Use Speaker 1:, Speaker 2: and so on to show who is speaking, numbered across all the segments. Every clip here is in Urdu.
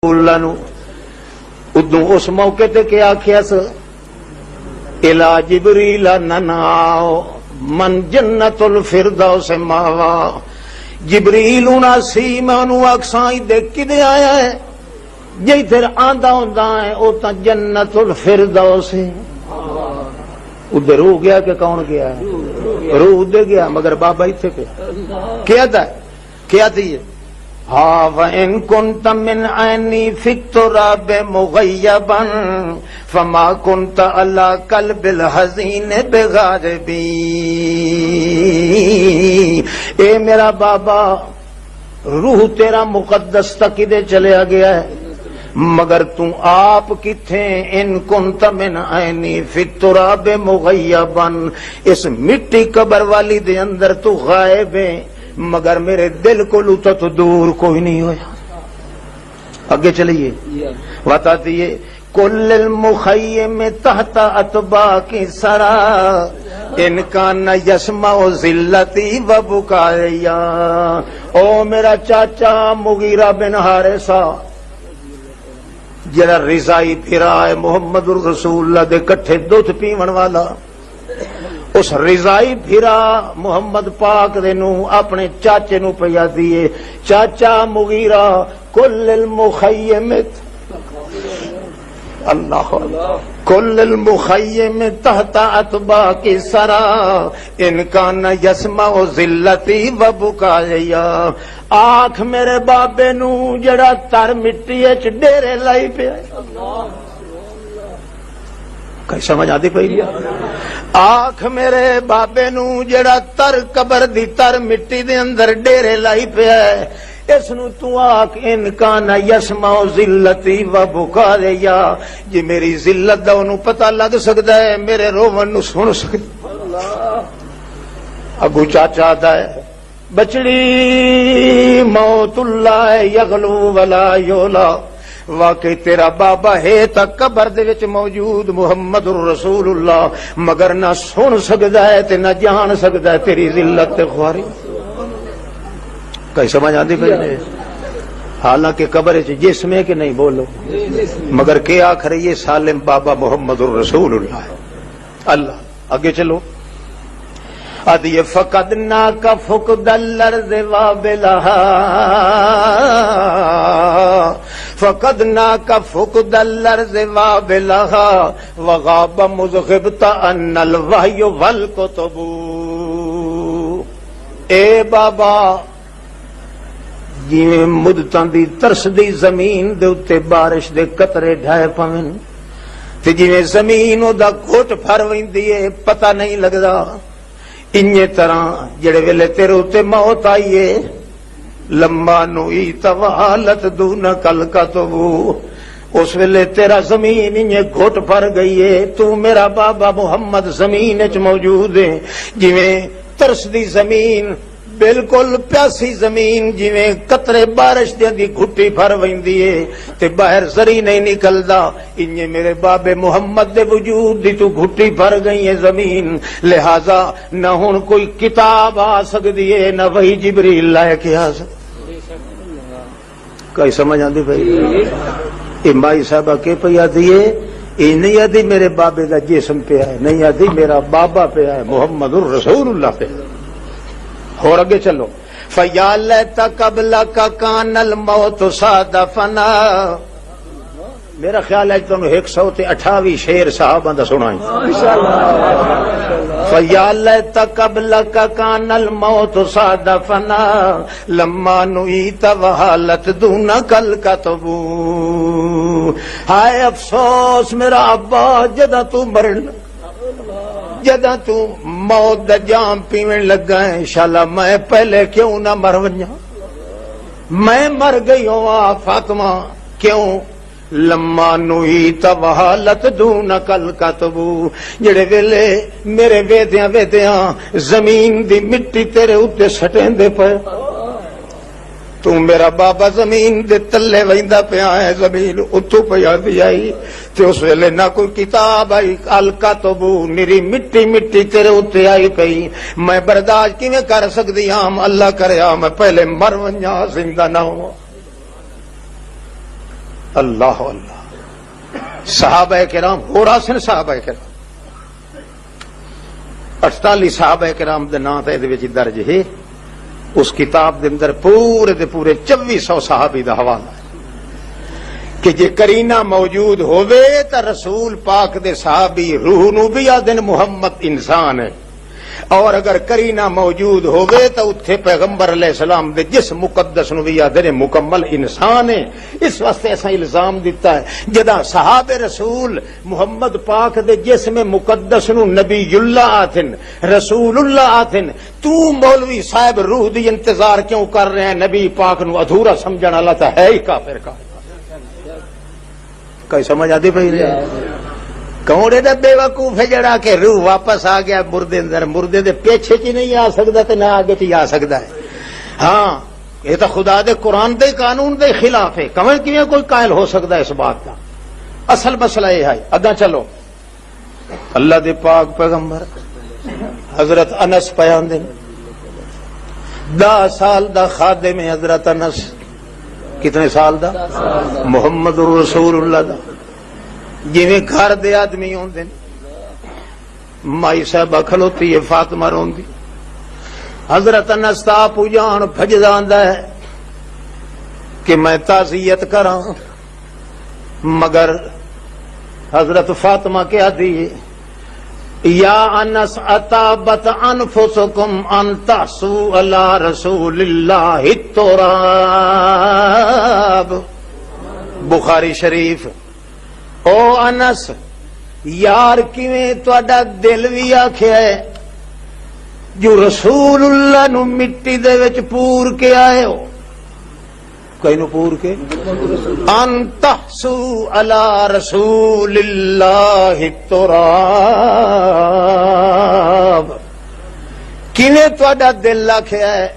Speaker 1: اللہ نو ادوں اس موقع تے کیا آکھیا س الا جبریل نناؤ من جنت الفردوس ماوا جبریل ہونا سی میں انہوں اکسائی دیکھ کی دے آیا ہے جی تیر آندہ ہوندہ ہے او تا جنت الفردوس ہے ادھر روح گیا کہ کون گیا ہے روح دے گیا مگر بابا ہی تھے کیا تھا کیا تھی ہاں وَإِن كُنْتَ مِنْ عَيْنِي فِي التُّرَابِ مُغَيَّبًا فَمَا كُنْتَ عَلَى قَلْبِ الْحَزِينِ بِغَارِبِي اے میرا بابا روح تیرا مقدس تک دے چلیا گیا ہے مگر تم آپ کتھے ان کنت من عینی فی التراب مغیبا اس مٹی قبر والی دے اندر تو غائب ہے مگر میرے دل کو لوتا تو دور کوئی نہیں ہویا آگے چلیے بتاتی ہے کل المخیم تحت اطباق سرا ان کان یسمع ذلتی و بکایا او میرا چاچا مغیرہ بن حارثہ جڑا رضائی پھرا ہے محمد الرسول اللہ دے کٹھے دودھ پیون والا اس رضائی پھرا محمد پاک دے نو اپنے چاچے نو پیا دیے چاچا مغیرہ کل المخیم اللہ کل المخیم تحت اطباق سرا ان کان یسمع ذلتی و بکایا آنکھ میرے بابے نو جڑا تر مٹی اچ ڈیرے لائی پیا کئی سمجھ آتی پئی آنکھ میرے بابے نو جڑا تر قبر دی تر مٹی دے اندر ڈیرے لائی پیا اس نو تو آکھ ان کان یسمع ذلتی و بکایا جی میری ذلت دا انہوں پتہ لگ سکتا ہے میرے روون نو سن سکتا اگو چاچا آتا ہے بچڑی موت اللہ یغلو ولا یولا واقعی تیرا بابا ہے تا قبر دے وچ موجود محمد الرسول اللہ مگر نہ سن سکتا ہے تے نہ جان سکتا ہے تیری ذلت تے خواری کئی سمجھ آتی پہلے حالانکہ قبر جسم ہے کہ نہیں بولو مگر کیا آخر یہ سالم بابا محمد الرسول اللہ ہے اللہ آگے چلو ادی فقدنا کا فقد الارض وابلہا فقدنا کا فقد الارض وابلہا وغاب مذغبت ان الوحی والکتب اے بابا جی مدتاں دی ترس دی زمین دے اتے بارش دے قطرے ڈھائے پوین تے جی زمین او دا گھٹ پھر ویندی ہے پتہ نہیں لگدا انہی طرح جڑے ویلے تیرے اتے موت آئیے لما نوئی توالت دون کل کا تو اس ویلے تیرا زمین انہی گھٹ پھر گئی ہے تو میرا بابا محمد زمین اچ موجود ہے جویں ترس دی زمین بالکل پیاسی زمین جویں قطرے بارش دی گھٹی پھر ویندی ہے تے باہر زری نہیں نکلدا انہی میرے بابے محمد دے وجود دی تو گھٹی پھر گئی ہے زمین لہذا نہ ہن کوئی کتاب آ سکدی ہے نہ وہی جبریل لائے کے آ سکدی کئی سمجھ آندی بھائی اے مائی صاحبہ کے پہ آدھی ہے یہ نہیں آدھی میرے بابے دا جسم پہ ہے نہیں آدھی میرا بابا پہ ہے محمد الرسول اللہ پہ اور اگے چلو فَيَا لَيْتَ قَبْلَكَ كَانَ الْمَوْتُ صَادَفَنَا میرا خیال ہے کہ تمہیں 128 شعر صحابہ دا سنائیں فَيَا لَيْتَ قَبْلَكَ كَانَ الْمَوْتُ صَادَفَنَا لَمَّا نُعِيتَ وَحَالَتْ دُونَكَ الْكَتْبُ ہائے افسوس میرا ابا جدہ تو مرن جدہ تو موت دا جام پیویں لگا ہے انشاءاللہ میں پہلے کیوں نہ مر ونجا میں مر گئی ہوں فاطمہ کیوں لما نویت وحالت دون کل کتبو جڑے ویلے میرے ویدیاں ویدیاں زمین دی مٹی تیرے اتے سٹیں دے پہ تو میرا بابا زمین دے تلے ویندا پیا ہے زمین اتو پیا دی آئی تے اس ویلے نہ کوئی کتاب آئی الکتبو نری مٹی مٹی تیرے اتے آئی پئی میں برداشت کیویں کر سکدی ہاں اللہ کریا میں پہلے مر ونجا زندہ نہ ہوں اللہ اللہ صحابہ کرام ہو رہا سن صحابہ کرام 48 صحابہ کرام دے نام تے وچ درج ہے اس کتاب دے اندر پورے دے پورے 2400 صحابی دا حوالہ ہے کہ جے کرینہ موجود ہووے تا رسول پاک دے صحابی روح نو بھی آدن محمد انسان ہے اور اگر کرینہ موجود ہووے تو اتھے پیغمبر علیہ السلام دے جس مقدس نو بھی آدھے مکمل انسان ہے. اس واسطے ایسا الزام دیتا ہے جدا صحاب رسول محمد پاک دے جسم مقدس نو نبی اللہ آتھن رسول اللہ آتھن تو مولوی صاحب روح دی انتظار کیوں کر رہے ہیں نبی پاک نو ادھورا سمجھنا اللہ تا ہے ہی کافر کا کوئی سمجھ آتی پہی رہے کوڑے دا بے وقوف ہے جڑا کہ روح واپس آ گیا مردے اندر مردے دے پیچھے چی نہیں آ سکتا تے نہ آگے چی آ سکتا ہے. ہاں یہ تو خدا دے قرآن دے قانون دے خلاف ہے کمیں کیوں کوئی قائل ہو سکتا ہے اس بات کا. اصل مسئلہ یہ ہے اگاں چلو اللہ دے پاک پیغمبر حضرت انس بیان دے 10 سال دا خادم ہے حضرت انس کتنے سال دا محمد رسول اللہ دا جویں گھر دے آدمی ہوندے مائی صاحبہ کھلوتی ہے فاطمہ روندی حضرت انس تا پوجان بھجدا آندا ہے کہ میں تعزیت کراں مگر حضرت فاطمہ کہہ دی یا انس اتابت انفسکم ان تحسوا علی رسول اللہ التراب بخاری شریف. او انس یار کیویں تہاڈا دل بھی آکھیا ہے جو رسول اللہ نو مٹی دے وچ پور کے آئے ہو کئی نو پور کے ان تحسوا علی رسول اللہ التراب کیویں تہاڈا دل آکھیا ہے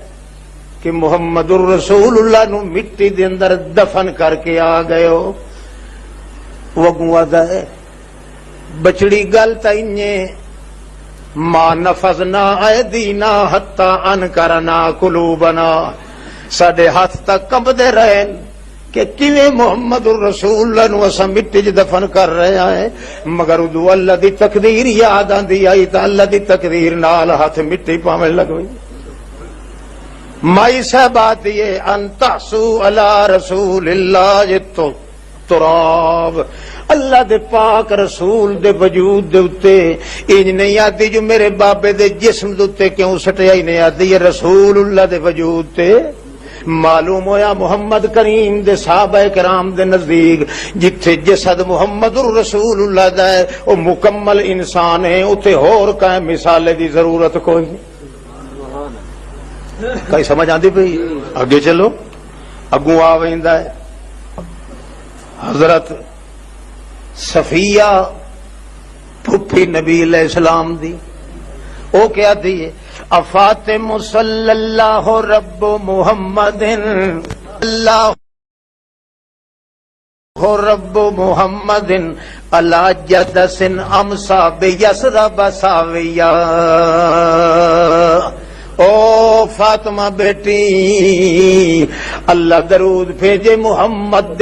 Speaker 1: کہ محمد الرسول اللہ نو مٹی دے اندر دفن کر کے آ گئے ہو. وگوں آدھا ہے بچڑی گل تائیں ما نفذنا ایدینا حتی انکرنا قلوبنا ساڈے ہاتھ تک کمبدے رہے کہ کیویں محمد الرسول اللہ نو اساں مٹی وچ دفن کر رہے ہیں مگر ادو اللہ دی تقدیر یاد آندی آئی تے اللہ دی تقدیر نال ہاتھ مٹی پاویں لگوئی. مائی صاحب آتی ہے ان تحسوا علی رسول اللہ تراب اللہ دے پاک رسول دے وجود دے اتے انج نہیں آتی جو میرے بابے دے جسم دے اتے کیوں سٹیا ہی نہیں آتی یہ رسول اللہ دے وجود تے معلوم ہویا محمد کریم دے صحابہ کرام دے نزدیک جتھے جسد محمد الرسول اللہ دا ہے وہ مکمل انسان ہے اتے ہور کا مثالے دی ضرورت کوئی نہیں. کئی سمجھ آندی پئی اگے چلو اگوں آ ویندا ہے حضرت صفیہ پھپھی نبی علیہ السلام دی او کیا دی افاطم صلی اللہ رب محمد اللہ رب محمد علی جدس امسا بیسرب ساویہ. او فاطمہ بیٹی اللہ درود بھیجے محمد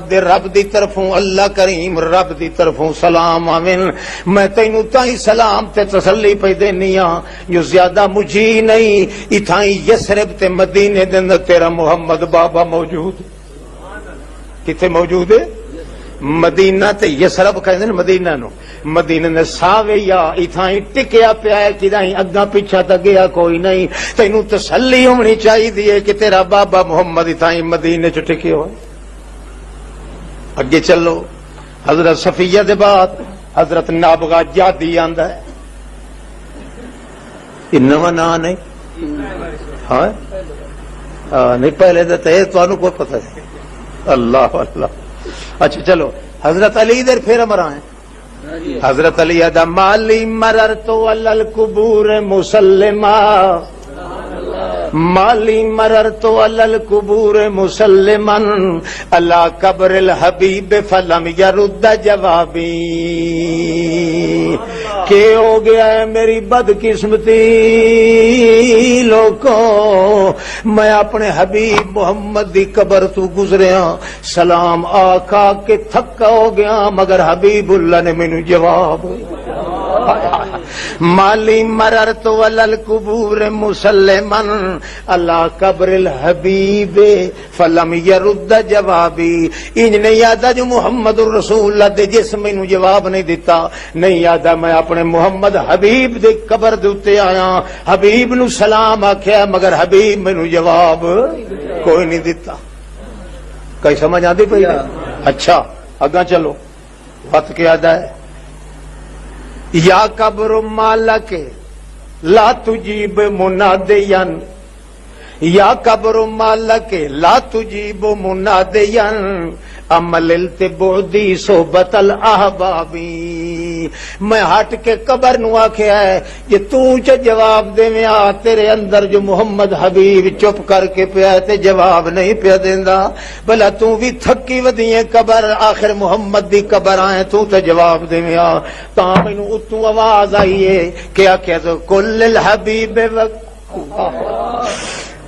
Speaker 1: دے رب دی طرفوں اللہ کریم رب دی طرفوں سلام آمین. میں تینوں تائیں سلام تے تسلی پہ دینی ہاں جو زیادہ مجھے نہیں اتھائیں یسرب تے مدینے دے اندر تیرا محمد بابا موجود کتے موجود ہے مدینہ تے یسرب کہندے نے مدینہ نو مدینہ نے ساویا اتھائیں ٹکیا پیا ہے کدائیں اگا پیچھا تا گیا کوئی نہیں تینوں تسلی ہونی چاہیے کہ تیرا بابا محمد اتھائیں مدینے چ ٹکے ہوئے. اگے چلو حضرت صفیہ دے بعد حضرت نابغہ جادی آندا ہے انما نا نہیں ہاں نہیں پہلے تے تانوں کوئی پتہ ہے اللہ اللہ. اچھا چلو حضرت علی در پھر امراں ہیں حضرت علی ادا مالی مررت علی القبور مسلما مالی مررت علی القبور مسلما علی قبر الحبیب فلم یرد جوابی. کہ ہو گیا ہے میری بدقسمتی لوگوں، میں اپنے حبیب محمد دی قبر تو گزریا، سلام آقا کے تھکا ہو گیا، مگر حبیب اللہ نے مینوں جواب. مالی مررت علی القبور مسلما علی قبر الحبیب فلم یرد جوابی. انج نہیں یاد جو محمد الرسول اللہ دے جس مینوں جواب نہیں دیتا، نہیں یاد میں اپنے محمد حبیب دے قبر دے اوتے آیا، حبیب نو سلام آکھیا، مگر حبیب مینوں جواب کوئی نہیں دیتا. کئی سمجھ آندی پئی؟ اچھا اگاں چلو، وقت کیا ہے. یا قبر مالک لا تجیب منادیا، یا قبر مالک لا تجیب منادیا، عملت بعدی صحبت الاحبابی. میں ہٹ کے قبر نو آکھیا ہے کہ تو چ جواب دیویں، تیرے اندر جو محمد حبیب چپ کر کے پیا تے جواب نہیں پیا دیندا، بھلا تو بھی تھکی ودی ہے قبر، آخر محمد دی قبر آئے تو تے جواب دیویں. تا مینوں اتوں آواز آئی ہے کہ آکھیا تو کل الحبیب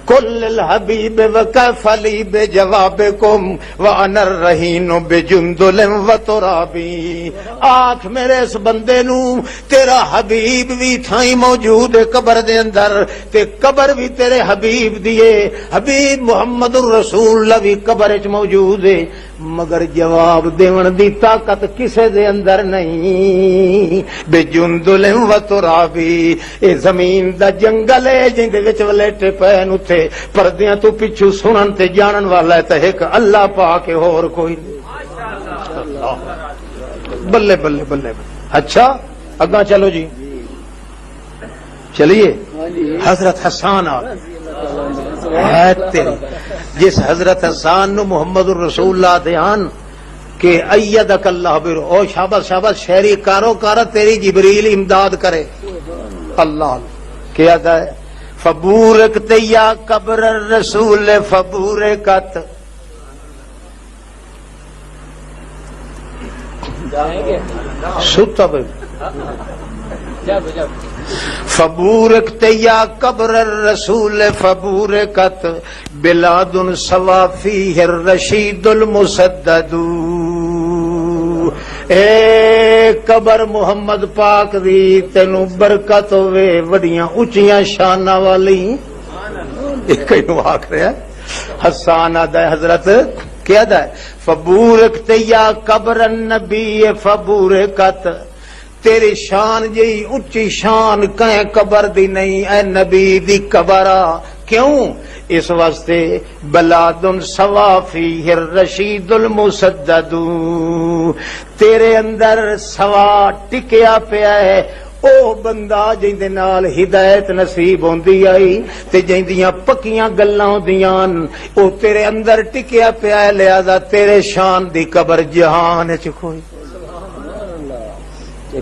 Speaker 1: کل الحبیب وکیف لی بجوابکم وانا الرہین بجندل وترابی. آنکھ میرے اس بندے نو تیرا حبیب بھی تھائی موجود ہے قبر دے اندر، تے قبر بھی تیرے حبیب دیے، حبیب محمد الرسول اللہ بھی قبر وچ موجود ہے، مگر جواب دیون دی طاقت کسے دے اندر نہیں. بجندل وترابی. اے زمین دا جنگل ہے جن دے وچ ولیٹے پین اتھے پردیاں تو پچھو سنن تے جانن والا ہے تے ایک اللہ پاک اور کوئی نہیں. بلے بلے بلے. اچھا اگاں چلو جی، چلیے. حضرت حسان ہے تیری، جس حضرت حسان نو محمد الرسول اللہ دیان کہ ایدک اللہ بر، او شاباش شاباش شہری کارو کارا تیری جبریل امداد کرے. اللہ کیا ہے فبورکت یا قبر الرسول فبورکت. ستا بھائی فبورکت یا قبر الرسول فبورکت بلاد سوا فیہ الرشید المسدد. اے قبر محمد پاک دی تینو برکت ہوئے، وڈیاں اچیاں شانہ والی. ایک کئی آکھ رہا ہے حسان آدھا ہے حضرت کیا دا ہے فبورکت یا قبر النبی فبورکت. تیری شان جی اچھی شان کہیں قبر دی نہیں اے نبی دی قبرہ. کیوں؟ اس واسطے بلاد سوا فیہ الرشید المسدد. تیرے اندر سوا ٹکیا پیا ہے او بندہ جن دے نال ہدایت نصیب ہوندی آئی تے جن دیاں پکیاں گلاں ہوندیاں او تیرے اندر ٹکیا پیا ہے، لہذا تیرے شان دی قبر جہان وچ کوئی.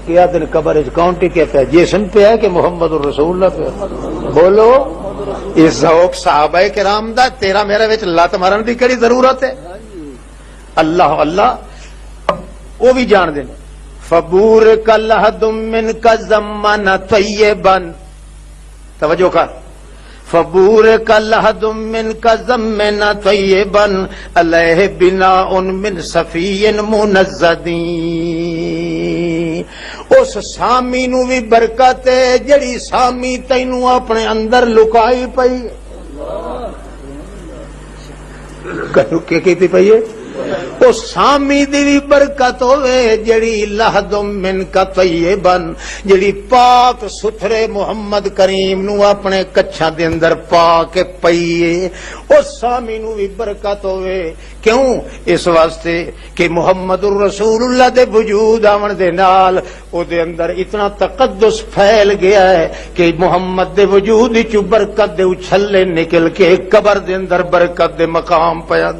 Speaker 1: کیا دن قبر وچ کون ٹکیا پیا؟ جسم پیا کہ محمد الرسول اللہ پیا؟ بولو. اس ذوق صحابہ کرام دا تیرا میرے وچ لت مارن دی کیڑی ضرورت ہے؟ اللہ اللہ وہ بھی جان دے. فبورک لحد منک زمن طیبا. توجہ کر. فبورک لحد منک زمن طیبا علیہ بناء من صفی منزد. اس سامی نو بھی برکت ہے جڑی سامی تینوں اپنے اندر لکائی پئی. کیا کہتی پئی ہے؟ اس سامی دی بھی برکت ہوئے جڑی لحد منک طیبا، جڑی پاک ستھرے محمد کریم نو اپنے کچھاں دے اندر پاک پئیے، اس سامی نو بھی برکت ہوئے. کیوں؟ اس واسطے کہ محمد الرسول اللہ دے وجود آون دے نال او دے اندر اتنا تقدس پھیل گیا ہے کہ محمد دے وجود وچ برکت دے اچھلے نکل کے قبر دے اندر برکت دے مقام پیا.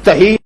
Speaker 1: تہی